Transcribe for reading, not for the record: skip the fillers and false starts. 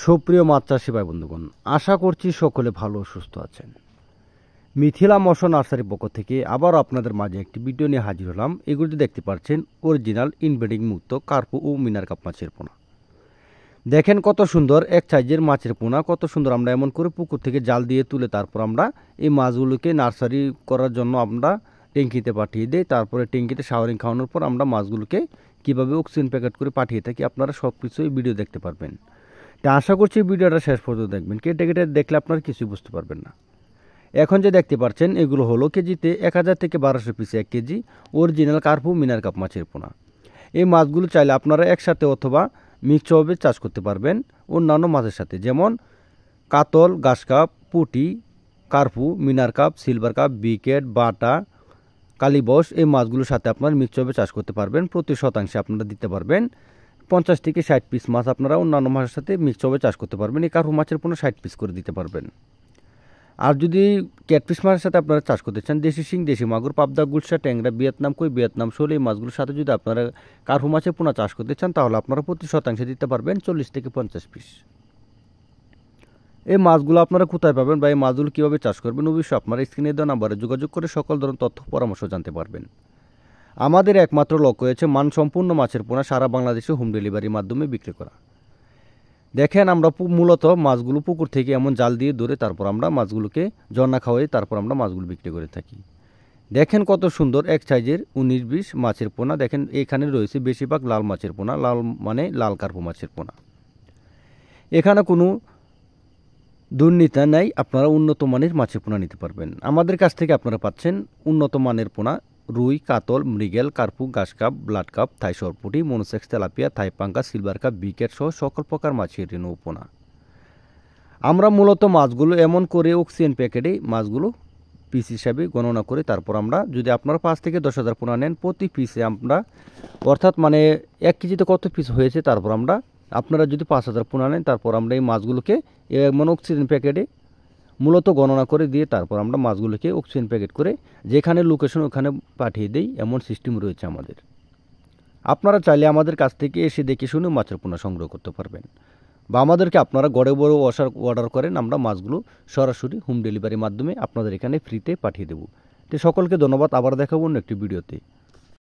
সুপ্রিয় মাছ চাষি ভাই বন্ধুগণ, আশা করছি সকলে ভালো ও সুস্থ আছেন। মিথিলা মৎস্য নার্সারির পক্ষ থেকে আবার আপনাদের মাঝে একটি ভিডিও নিয়ে হাজির হলাম। এগুলিতে দেখতে পাচ্ছেন অরিজিনাল ইনব্রিডিং মুক্ত কার্পু ও মিনার কাপ মাছের পোনা। দেখেন কত সুন্দর এক সাইজের মাছের পোনা, কত সুন্দর। আমরা এমন করে পুকুর থেকে জাল দিয়ে তুলে তারপর আমরা এই মাছগুলোকে নার্সারি করার জন্য আমরা ট্যাঙ্কিতে পাঠিয়ে দিই। তারপরে ট্যাঙ্কিতে শাওয়ারিং খাওয়ানোর পর আমরা মাছগুলোকে কীভাবে অক্সিজেন প্যাকেট করে পাঠিয়ে থাকি আপনারা সব কিছুই ভিডিও দেখতে পারবেন। তা আশা করছি ভিডিওটা শেষ পর্যন্ত দেখবেন। কেটে কেটে দেখলে আপনারা কিছুই বুঝতে পারবেন না। এখন যে দেখতে পাচ্ছেন এগুলো হলো কেজিতে 1000 থেকে 1200 পিস 1 কেজি অরিজিনাল কার্পু মিনার কাপ মাছের পোনা। এই মাছগুলো চাইলে আপনারা একসাথে অথবা মিক্সভাবে চাষ করতে পারবেন অন্যান্য মাছের সাথে, যেমন কাতল, ঘাস কাপ, পুঁটি, কার্পু, মিনার কাপ, সিলভার কাপ, বিকেট, বাটা, কালীবস এই মাছগুলোর সাথে আপনারা মিক্সভাবে চাষ করতে পারবেন। প্রতি শতাংশে আপনারা দিতে পারবেন 50 থেকে 60 পিস মাছ আপনারা অন্যান্য মাছের সাথে মিক্সভাবে চাষ করতে পারবেন। এই কার্পু মাছের পোনা 60 পিস করে দিতে পারবেন। আর যদি ক্যাটফিশ মাছের সাথে আপনারা চাষ করতে চান, দেশি শিং, দেশি মাগুর, পাবদা, গুলশা, ট্যাংরা, ভিয়েতনাম কই, ভিয়েতনাম শোল এই মাছগুলোর সাথে যদি আপনারা কার্পু মাছের পোনা চাষ করতে চান, তাহলে আপনারা প্রতি শতাংশে দিতে পারবেন 40 থেকে 50 পিস। এই মাছগুলো আপনারা কোথায় পাবেন বা এই মাছগুলো কীভাবে চাষ করবেন, অবশ্যই আপনারা স্ক্রিনে দেওয়া নাম্বারে যোগাযোগ করে সকল ধরনের তথ্য পরামর্শ জানতে পারবেন। আমাদের একমাত্র লক্ষ্য হয়েছে মানসম্পন্ন মাছের পোনা সারা বাংলাদেশে হোম ডেলিভারির মাধ্যমে বিক্রি করা। দেখেন আমরা মূলত মাছগুলো পুকুর থেকে এমন জাল দিয়ে ধরে তারপর আমরা মাছগুলোকে জন্না খাওয়াই তারপর আমরা মাছগুলো বিক্রি করে থাকি। দেখেন কত সুন্দর এক সাইজের 19-20 মাছের পোনা। দেখেন এখানে রয়েছে বেশিরভাগ লাল মাছের পোনা, লাল মানে লাল কার্পু মাছের পোনা। এখানে কোনো দুর্নীতি নাই, আপনারা উন্নত মানের মাছের পোনা নিতে পারবেন। আমাদের কাছ থেকে আপনারা পাচ্ছেন উন্নত মানের পোনা, রুই, কাতল, মৃগেল, কার্পু, ঘাস কাপ, ব্লাড কাপ, থাই সরপুটি, মনোসেক্স, তেলাপিয়া, থাই পাঙ্কা, সিলভার কাপ, বিকেট সহ সকল প্রকার মাছের রেণু পোনা। আমরা মূলত মাছগুলো এমন করে অক্সিজেন প্যাকেটে মাছগুলো পিস হিসাবে গণনা করে তারপর আমরা যদি আপনারা 5 থেকে 10,000 পোনা নেন, প্রতি পিসে আমরা অর্থাৎ মানে 1 কেজিতে কত পিস হয়েছে তারপর আমরা আপনারা যদি 5,000 পোনা নেন, তারপর আমরা এই মাছগুলোকে এমন অক্সিজেন প্যাকেটে মূলত গণনা করে দিয়ে তারপর আমরা মাছগুলোকে অক্সিজেন প্যাকেট করে যেখানে লোকেশন ওখানে পাঠিয়ে দিই, এমন সিস্টেম রয়েছে আমাদের। আপনারা চাইলে আমাদের কাছ থেকে এসে দেখে শুনে মাছের পোনা সংগ্রহ করতে পারবেন, বা আমাদেরকে আপনারা গড়ে বড় অর্ডার করেন, আমরা মাছগুলো সরাসরি হোম ডেলিভারির মাধ্যমে আপনাদের এখানে ফ্রিতে পাঠিয়ে দেবো। তো সকলকে ধন্যবাদ, আবার দেখাবো অন্য একটি ভিডিওতে।